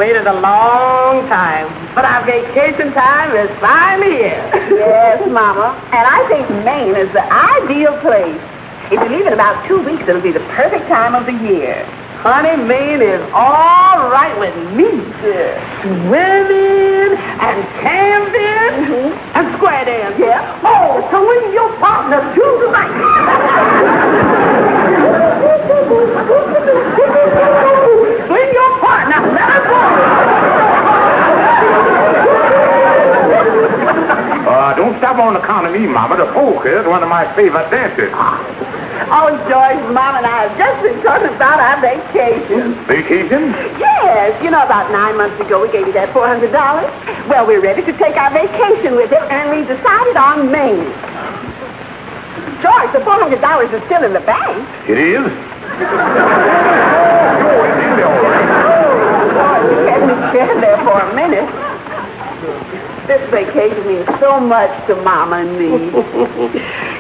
waited a long time, but our vacation time is finally here. Yes, Mama. And I think Maine is the ideal place. If you leave in about 2 weeks, it'll be the perfect time of the year. Honey, Maine is all right with me. Yeah. Swimming and camping and square dancing. Yeah. Oh, so when your partner too tonight. Swing your partner. Let us go. Don't stop on account of me, Mama. The polka is one of my favorite dances. Oh, George, Mom and I have just been talking about our vacation. Vacation? Yes. You know, about 9 months ago, we gave you that $400. Well, we're ready to take our vacation with it, and we decided on Maine. George, the $400 is still in the bank. It is? You had me scared there for a minute. This vacation means so much to Mama and me.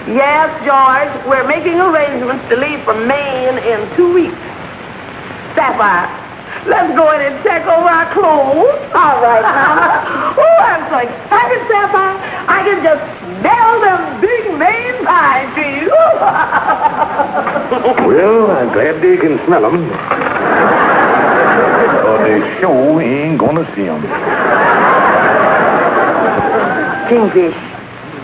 Yes, George, we're making arrangements to leave for Maine in 2 weeks. Sapphire, let's go in and check over our clothes. All right, Mama. Oh, I'm so excited, Sapphire. I can just smell them big Maine pine trees. Well, I'm glad they can smell them. But they sure ain't gonna see them. Kingfish,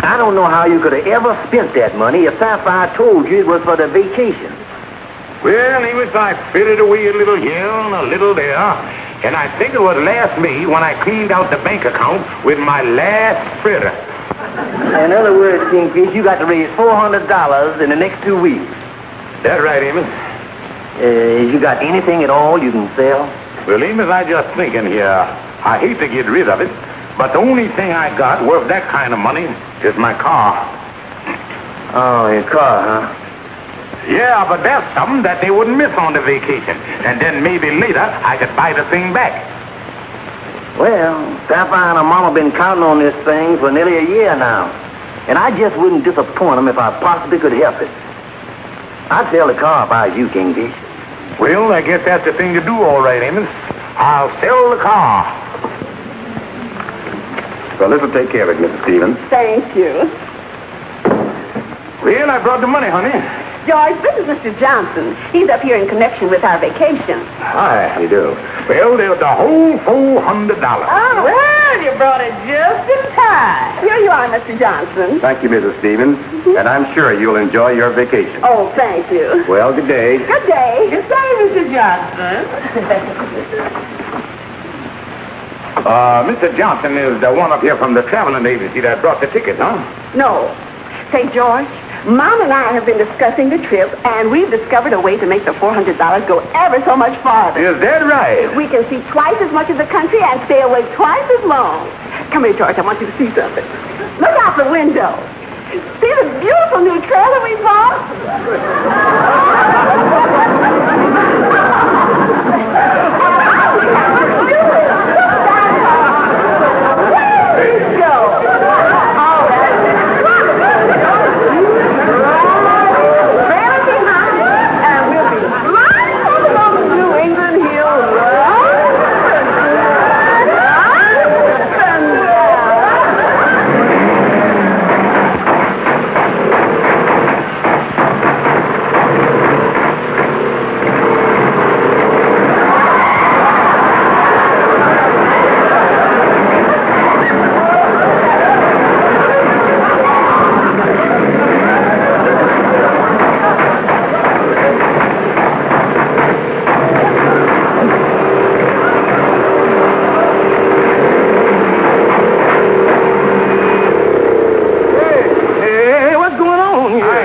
I don't know how you could have ever spent that money if Sapphire told you it was for the vacation. Well, Amos, I fitted away a little here and a little there, and I think it was last May when I cleaned out the bank account with my last fritter. In other words, Kingfish, you got to raise $400 in the next 2 weeks. That right, Amos? You got anything at all you can sell? Well, Amos, I just thinking here. I hate to get rid of it, but the only thing I got worth that kind of money is my car. Oh, your car, huh? Yeah, but that's something that they wouldn't miss on the vacation. And then maybe later I could buy the thing back. Well, Sapphire and her mama been counting on this thing for nearly a year now. And I just wouldn't disappoint them if I possibly could help it. I'd sell the car if I was you, Kingfish. Well, I guess that's the thing to do, all right, Amos. I'll sell the car. Well, this will take care of it, Mrs. Stevens. Thank you. Well, I brought the money, honey. George, this is Mr. Johnson. He's up here in connection with our vacation. Hi, how you do? Well, there's the whole $400. Oh, Well, you brought it just in time. here you are, Mr. Johnson. Thank you, Mrs. Stevens. And I'm sure you'll enjoy your vacation. Oh, thank you. Well, good day. Good day. Good day, Mr. Johnson. Mr. Johnson is the one up here from the traveling agency that brought the ticket, huh? No. Say, George, Mom and I have been discussing the trip, and we've discovered a way to make the $400 go ever so much farther. Is that right? We can see twice as much of the country and stay away twice as long. Come here, George. I want you to see something. Look out the window. See the beautiful new trailer we bought?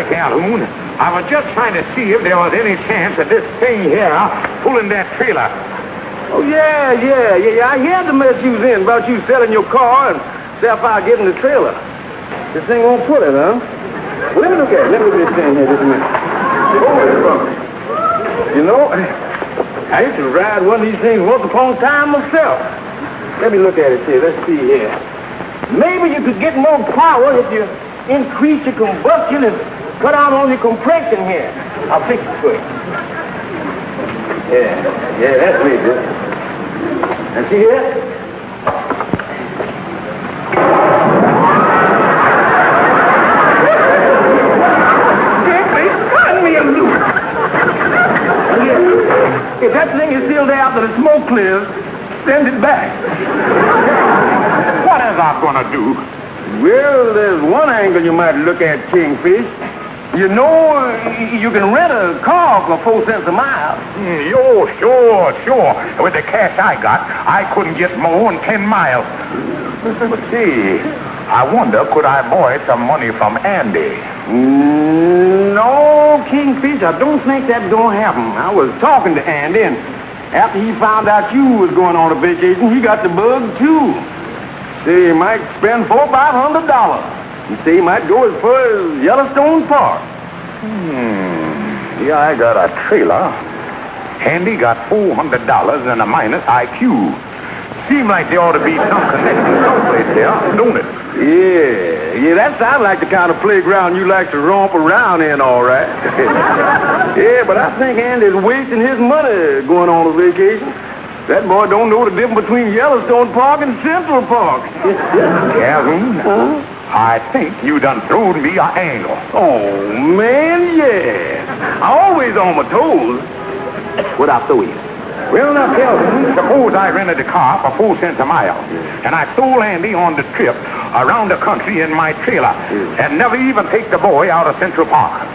Calhoun. I was just trying to see if there was any chance of this thing here pulling that trailer. Oh, yeah. I heard the mess you was in about you selling your car and Sapphire getting the trailer. This thing won't pull it, huh? Well, let me look at it. Let me look at this thing here just a minute. You know, I used to ride one of these things once upon a time myself. Let me look at it here. Let's see here. Maybe you could get more power if you increase your combustion and cut out on your compression here. I'll fix it for you. Yeah, that's me, dude. Now, see here? If that thing is still there after the smoke clears, send it back. What is I gonna do? Well, there's one angle you might look at, Kingfish. You know, you can rent a car for 4 cents a mile. Yo, sure. With the cash I got, I couldn't get more than 10 miles. But see, I wonder, could I borrow some money from Andy? No, Kingfish, I don't think that's gonna happen. I was talking to Andy, and after he found out you was going on a vacation, he got the bug, too. Say he might spend $400 or $500. He say he might go as far as Yellowstone Park. Yeah, I got a trailer. Andy got $400 and a minus IQ. Seem like there ought to be some connection someplace there, don't it? Yeah, that sounds like the kind of playground you like to romp around in, all right. Yeah, but I think Andy's wasting his money going on a vacation. That boy don't know the difference between Yellowstone Park and Central Park. Calhoun, I think you done throwed me an angle. Oh, man, yeah. I always on my toes. Without the wheel. Well, now, Calhoun, suppose I rented a car for 4 cents a mile, and I stole Andy on the trip around the country in my trailer, and never even take the boy out of Central Park.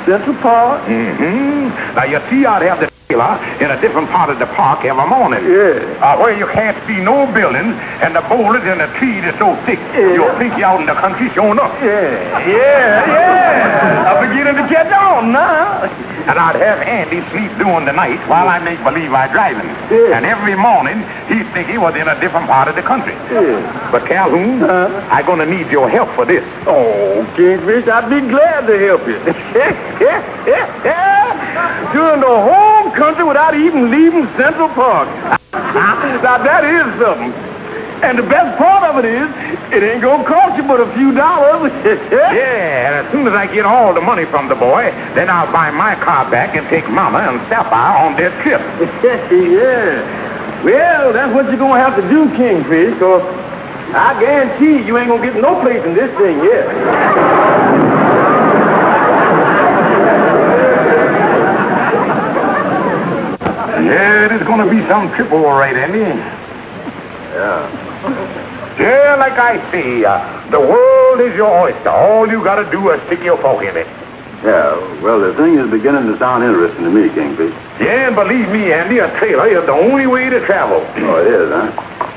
Central Park? Now, you see, I'd have the trailer in a different part of the park every morning. Yeah. Where you can't see no buildings, and the boulders and the trees are so thick, you'll think you're out in the country showing up. Yeah. I'm beginning to catch on now. And I'd have Andy sleep during the night while I make believe I'm driving. Yeah. And every morning, he'd think he was in a different part of the country. Yeah. But Calhoun, I'm going to need your help for this. Oh, Kingfish, I'd be glad to help you. Touring the whole country without even leaving Central Park. Now, that is something. And the best part of it is, it ain't gonna cost you but a few dollars. Yeah, and as soon as I get all the money from the boy, then I'll buy my car back and take Mama and Sapphire on their trip. Yeah. Well, that's what you're gonna have to do, Kingfish, because I guarantee you ain't gonna get no place in this thing yet. Yeah, there's gonna be some trip all right, Andy. Yeah, like I say, the world is your oyster. All you gotta do is stick your fork in it. Yeah, well, the thing is beginning to sound interesting to me, Kingfish. Yeah, and believe me, Andy, a trailer is the only way to travel. Oh, it is, huh?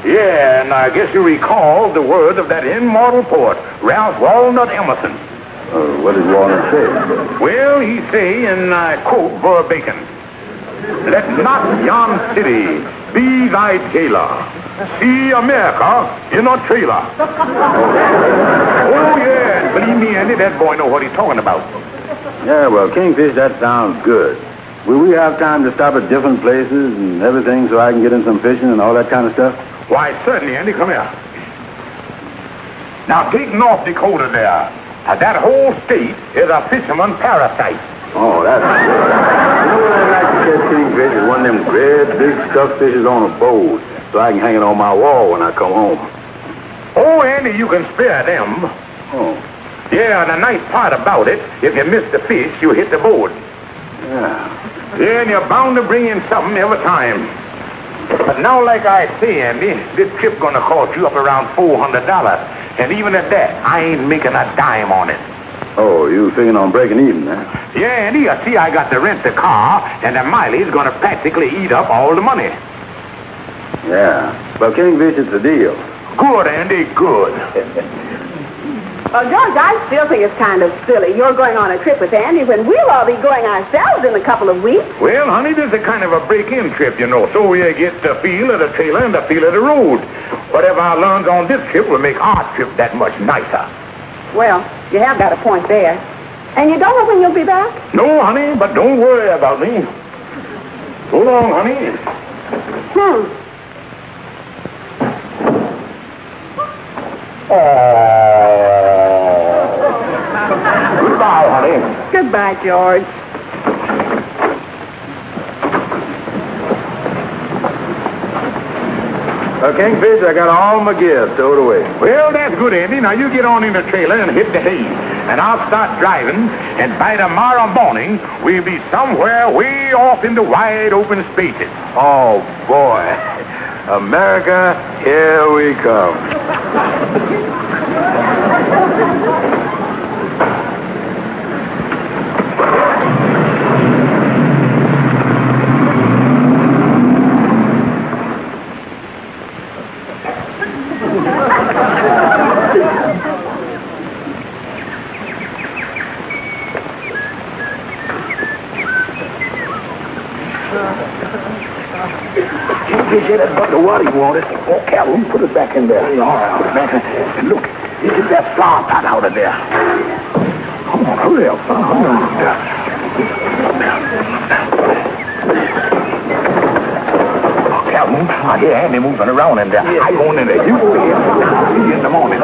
Yeah, and I guess you recall the words of that immortal poet, Ralph Walnut Emerson. What did Walnut say? Well, he say, and I quote verbatim, "Let not yon city be thy jailer. See America in a trailer." Oh, yeah. Believe me, Andy, that boy know what he's talking about. Yeah, well, Kingfish, that sounds good. Will we have time to stop at different places and everything so I can get in some fishing and all that kind of stuff? Why, certainly, Andy. Come here. Now, take North Dakota there. That whole state is a fisherman parasite. Oh, that's good. You know what I'd like to catch, Kingfish, is one of them great big stuffed fishes on a boat so I can hang it on my wall when I come home. Oh, Andy, you can spare them. Oh. Yeah, and the nice part about it, if you miss the fish, you hit the board. Yeah. Yeah, and you're bound to bring in something every time. But now, like I say, Andy, this trip gonna cost you up around $400. And even at that, I ain't making a dime on it. Oh, you figuring on breaking even, huh? Yeah, Andy, you see, I got to rent the car, and the mileage gonna practically eat up all the money. Yeah. Well, Kingfish, it's a deal. Good, Andy, good. Well, George, I still think it's kind of silly. You're going on a trip with Andy when we'll all be going ourselves in a couple of weeks. Well, honey, this is a kind of a break-in trip, you know, so you get the feel of the trailer and the feel of the road. Whatever I learned on this trip will make our trip that much nicer. Well, you have got a point there. And you don't know when you'll be back? No, honey, but don't worry about me. So long, honey. Goodbye, honey. Goodbye, George. Kingfish, I got all my gear stowed away. Well, that's good, Andy. Now you get on in the trailer and hit the hay. And I'll start driving, and by tomorrow morning, we'll be somewhere way off in the wide open spaces. Oh, boy. America, here we come. Kingfish, that's about the water you wanted. Oh, Calhoun, put it back in there. All right. Look, get that flour pot out of there. Come on, hurry up, son. Oh, Calhoun, I hear Andy moving around in there. Yeah. I go in there. You go here. I'll see you in the morning.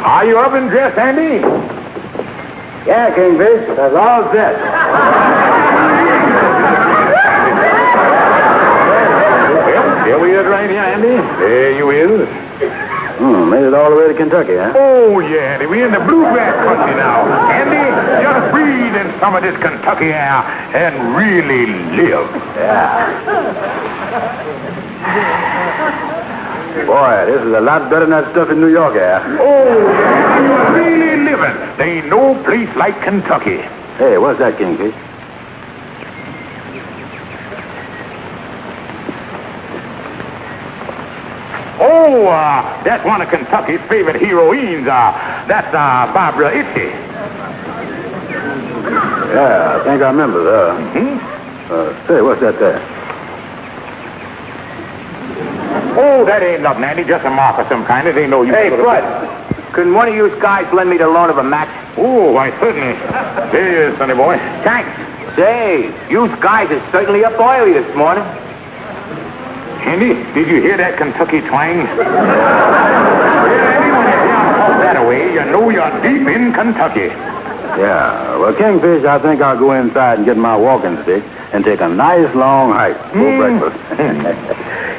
Are you up and dressed, Andy? Yeah, Kingfish, that's all set. Well, here we is right here, Andy. There you is. Made it all the way to Kentucky, huh? Oh, yeah, Andy. We're in the bluegrass country now. Andy, just breathe in some of this Kentucky air and really live. Boy, this is a lot better than that stuff in New York, yeah. Oh, yeah, you're really living. There ain't no place like Kentucky. Hey, what's that, Kingfish? Oh, that's one of Kentucky's favorite heroines. That's Barbara Itchy. Yeah, I think I remember her. Say, what's that there? Oh, that ain't nothing, Andy. Just a mark of some kind. It ain't no use. Hey, Bud, couldn't one of you guys lend me the loan of a match? Oh, why, certainly. Here you is, sonny boy. Thanks. Say, you guys are certainly up oily this morning. Andy, did you hear that Kentucky twang? Andy, when you hear them talk that away, you know you're deep in Kentucky. Yeah, well, Kingfish, I think I'll go inside and get my walking stick and take a nice long hike for breakfast.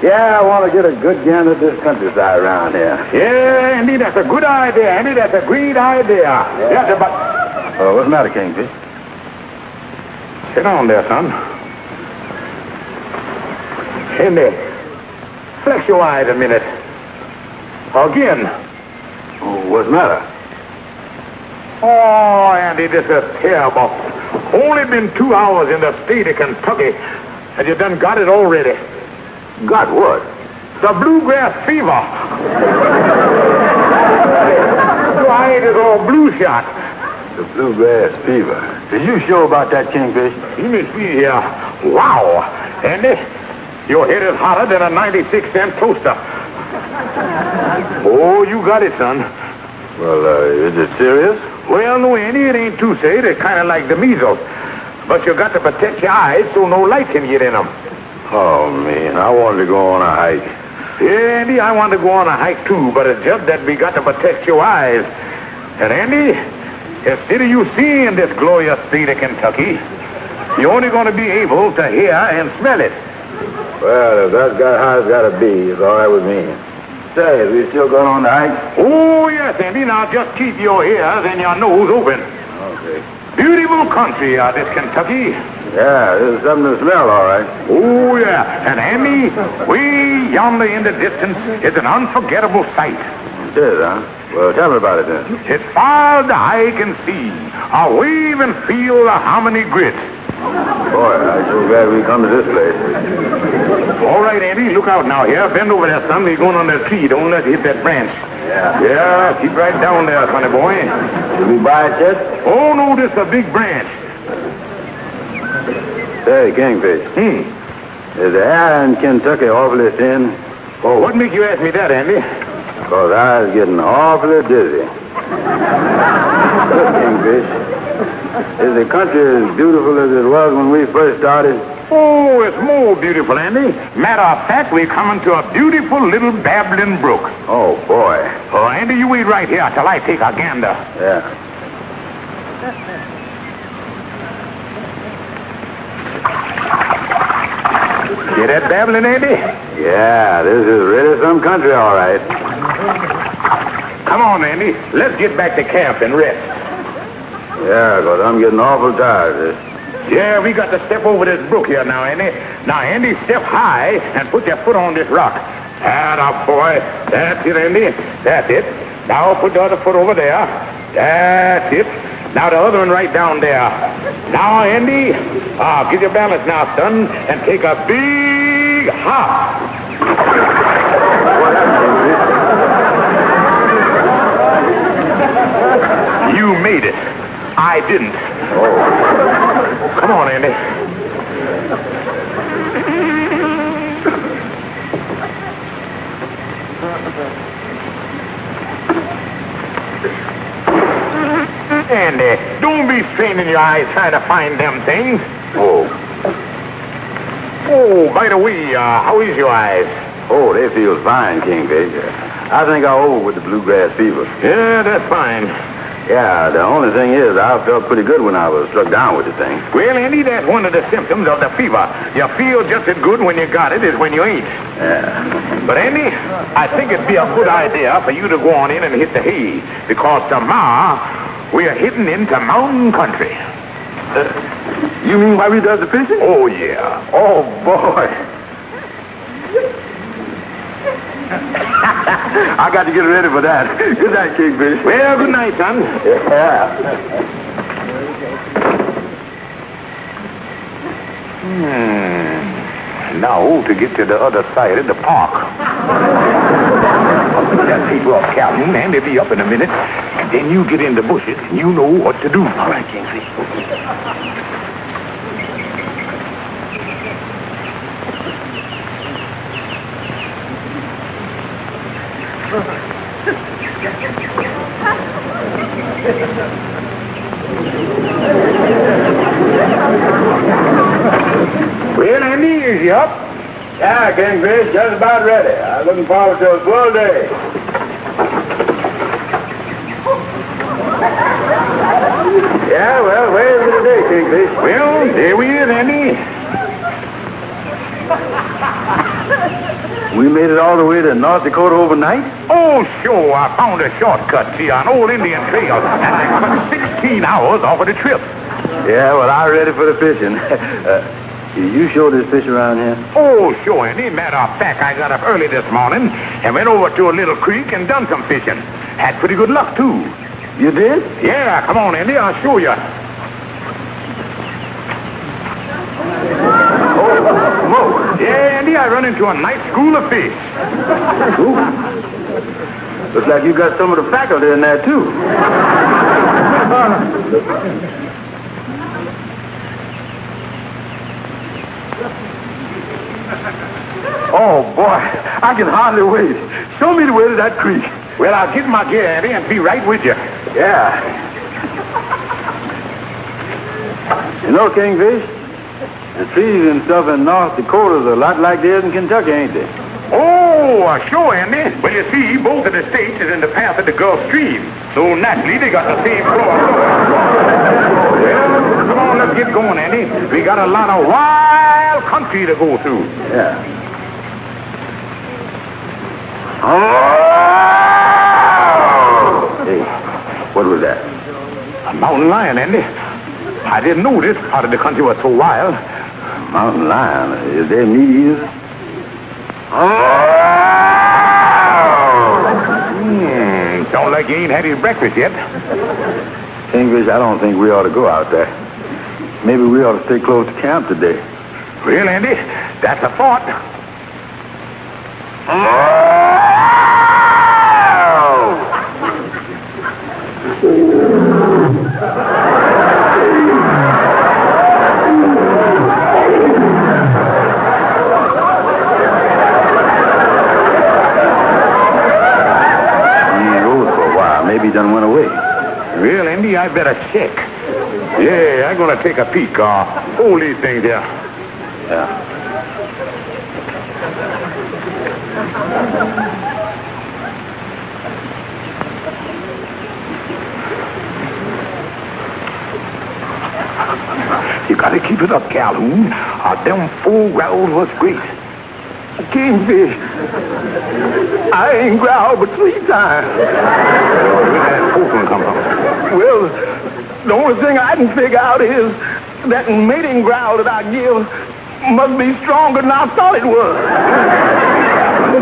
Yeah, I want to get a good gander at this countryside around here. Yeah, Andy, that's a good idea, Andy. That's a great idea. That's about... Oh, what's the matter, Kingfish? Sit down there, son. Andy, flex your eyes a minute. Again. Oh, what's the matter? Oh, Andy, this is terrible. Only been 2 hours in the state of Kentucky, and you done got it already. Got what? The bluegrass fever. Your eyes is all blue shot. The bluegrass fever. Are you sure about that, Kingfish? You may see here. Wow. Andy, your head is hotter than a 96-cent toaster. Oh, you got it, son. Well, is it serious? Well, no, Andy, it ain't too sad. It's kind of like the measles. But you got to protect your eyes so no light can get in them. Oh, man, I wanted to go on a hike. Yeah, Andy, I want to go on a hike, too, but it's just that we got to protect your eyes. And, Andy, instead of you seeing this glorious state of Kentucky, you're only going to be able to hear and smell it. Well, if that's how it's got to be, it's all right with me. Say, we still going on the hike? Oh, yes, Andy. Now, just keep your ears and your nose open. Okay. Beautiful country, this Kentucky. Yeah, there's something to smell, all right. Oh, yeah. And, Andy, way yonder in the distance is an unforgettable sight. It is, huh? Well, tell me about it, then. As far as the eye can see, a wave and feel the harmony grits. Boy, I'm so glad we come to this place. All right, Andy, look out now here. Bend over there, son. He's going on that tree. Don't let it hit that branch. Yeah. Yeah, keep right down there, sonny boy. Did we buy it yet? Oh, no, this is a big branch. Say, Kingfish. Is the air in Kentucky awfully thin? Oh, what make you ask me that, Andy? Because I was getting awfully dizzy. Look, Kingfish, is the country as beautiful as it was when we first started? Oh, it's more beautiful, Andy. Matter of fact, we're coming to a beautiful little babbling brook. Oh, boy. Oh, Andy, you wait right here till I take a gander. Yeah. Hear that babbling, Andy? Yeah, this is really some country, all right. Come on, Andy. Let's get back to camp and rest. Yeah, 'cause I'm getting awful tired of this. Yeah, we got to step over this brook here now, Andy. Now, Andy, step high and put your foot on this rock. Atta boy. That's it, Andy. That's it. Now put the other foot over there. That's it. Now the other one right down there. Now, Andy, get your balance now, son, and take a big hop. You made it. I didn't. Oh. Come on, Andy. Andy, don't be straining your eyes trying to find them things. Oh. Oh, by the way, how is your eyes? Oh, they feel fine, Kingfish. I think I'm over with the bluegrass fever. Yeah, that's fine. Yeah, the only thing is I felt pretty good when I was struck down with the thing. Well, Andy, that's one of the symptoms of the fever. You feel just as good when you got it as when you ain't. Yeah. But, Andy, I think it'd be a good idea for you to go on in and hit the hay, because tomorrow we're heading into mountain country. You mean while we does the fishing? Oh, yeah. Oh, boy. I got to get ready for that. Good night, Kingfish. Well, good night, son. Yeah. Now to get to the other side of the park. I'll pick that paper off Calhoun, and they'll be up in a minute. And then you get in the bushes, and you know what to do. All right, Kingfish. Well, Andy, is you up? Yeah, Kingfish, just about ready. I'm looking forward to a full day. Yeah, well, where's the day, Kingfish? Well, there we is, Andy. We made it all the way to North Dakota overnight? Oh, sure, I found a shortcut, see, an old Indian trail, and I cut 16 hours off of the trip. Yeah, well, I'm ready for the fishing. You sure there's fish around here? Oh, sure, Andy. Matter of fact, I got up early this morning and went over to a little creek and done some fishing. Had pretty good luck, too. You did? Yeah, come on, Andy, I'll show you. Oh, yeah, Andy, I run into a nice school of fish. Ooh. Looks like you got some of the faculty in there, too. Oh, boy, I can hardly wait. Show me the way to that creek. Well, I'll get my gear, Andy, and be right with you. Yeah. You know, Kingfish, the trees and stuff in North Dakota is a lot like they is in Kentucky, ain't they? Oh, sure, Andy. Well, you see, both of the states is in the path of the Gulf Stream, so naturally they got the same floor. Well, come on, let's get going, Andy. We got a lot of wild country to go through. Yeah. Hey, what was that? A mountain lion, Andy. I didn't know this part of the country was so wild. Mountain lion? Is there meat either? Sounds like you ain't had his breakfast yet. Kingfish, I don't think we ought to go out there. Maybe we ought to stay close to camp today. Well, Andy, that's a thought. Maybe he done went away. Well, Andy, I better check. Yeah, I'm going to take a peek. Hold these things here. Yeah. You gotta keep it up, Calhoun. Them 4 growls was great. Kingfish, I ain't growled but 3 times. Where did that 4th one come from? Well, the only thing I can figure out is that mating growl that I give must be stronger than I thought it was.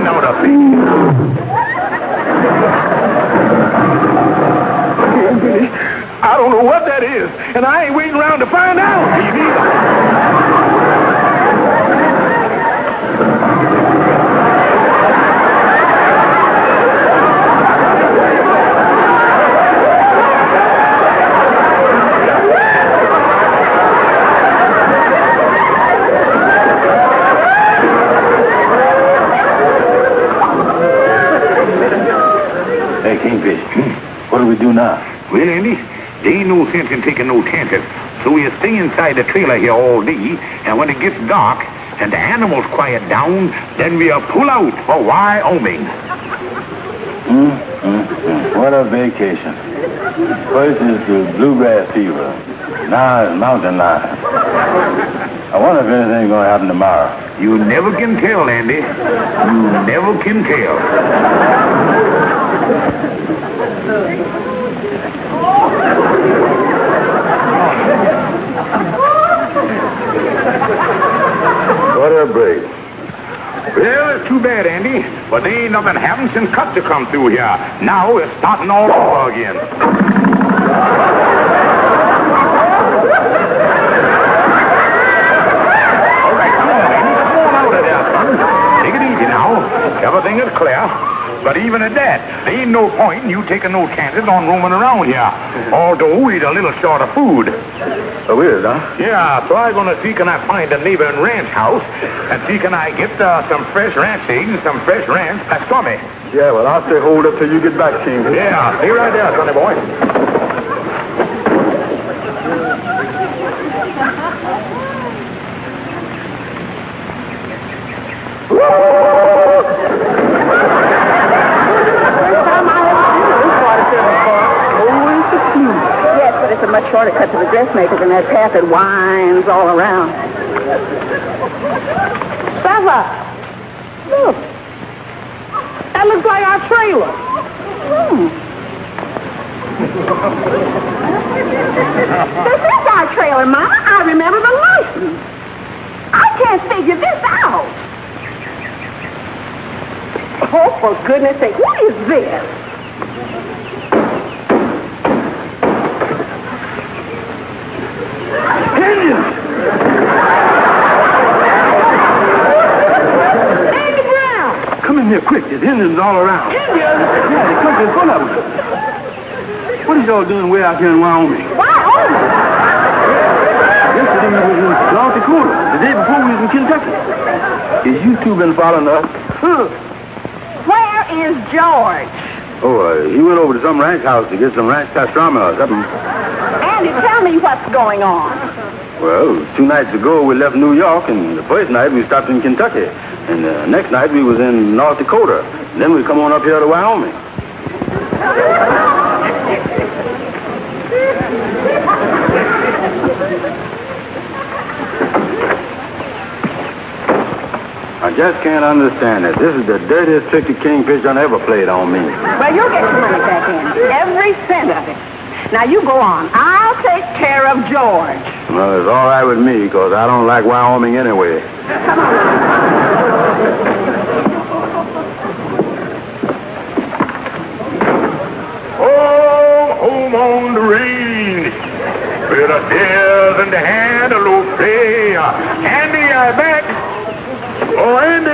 Now the thing. Kingfish, I don't know what that is, and I ain't waiting around to find out. Hey, Kingfish, what do we do now? Well, Andy, there ain't no sense in taking no chances. So we'll stay inside the trailer here all day, and when it gets dark and the animals quiet down, then we'll pull out for Wyoming. What a vacation. First is the bluegrass fever. Now it's mountain lion. I wonder if anything's going to happen tomorrow. You never can tell, Andy. You never can tell. What a break. Well, it's too bad, Andy, but there ain't nothing happened since Custer come through here. Now it's starting all over again. All right, come on, Andy. Come on out of there, son. Take it easy now. Everything is clear. But even at that, there ain't no point in you taking no chances on roaming around here. Although we're a little short of food. So weird, huh? Yeah, so I'm gonna see can I find a neighboring ranch house and see can I get some fresh ranch eggs and some fresh ranch pastrami. Yeah, well, I'll stay hold up till you get back, King. Yeah, stay right there, sonny boy. Yes, but it's a much shorter cut to the dressmaker than that path that winds all around. Stella, look. That looks like our trailer. This is our trailer, Mama. I remember the license. I can't figure this out. Oh, for goodness sake, what is this? Andy Brown! Come in here quick. There's Indians all around. Indians? Yeah, they come in front of us. What is y'all doing way out here in Wyoming? Wyoming? Yesterday we was in North Dakota. The day before we was in Kentucky. Is you two been following us? Where is George? Oh, he went over to some ranch house to get some ranch pastrami or something. Andy, tell me what's going on. Well, 2 nights ago we left New York, and the first night we stopped in Kentucky. And the next night we was in North Dakota. Then we come on up here to Wyoming. I just can't understand it. This is the dirtiest trick the Kingfish done ever played on me. Well, you'll get your money back in. Every cent of it. Now, you go on. I'll take care of George. Well, it's all right with me, because I don't like Wyoming anyway. Come on. Oh, home on the range. With the deers and the antelope play. Andy, I'm back. Oh, Andy.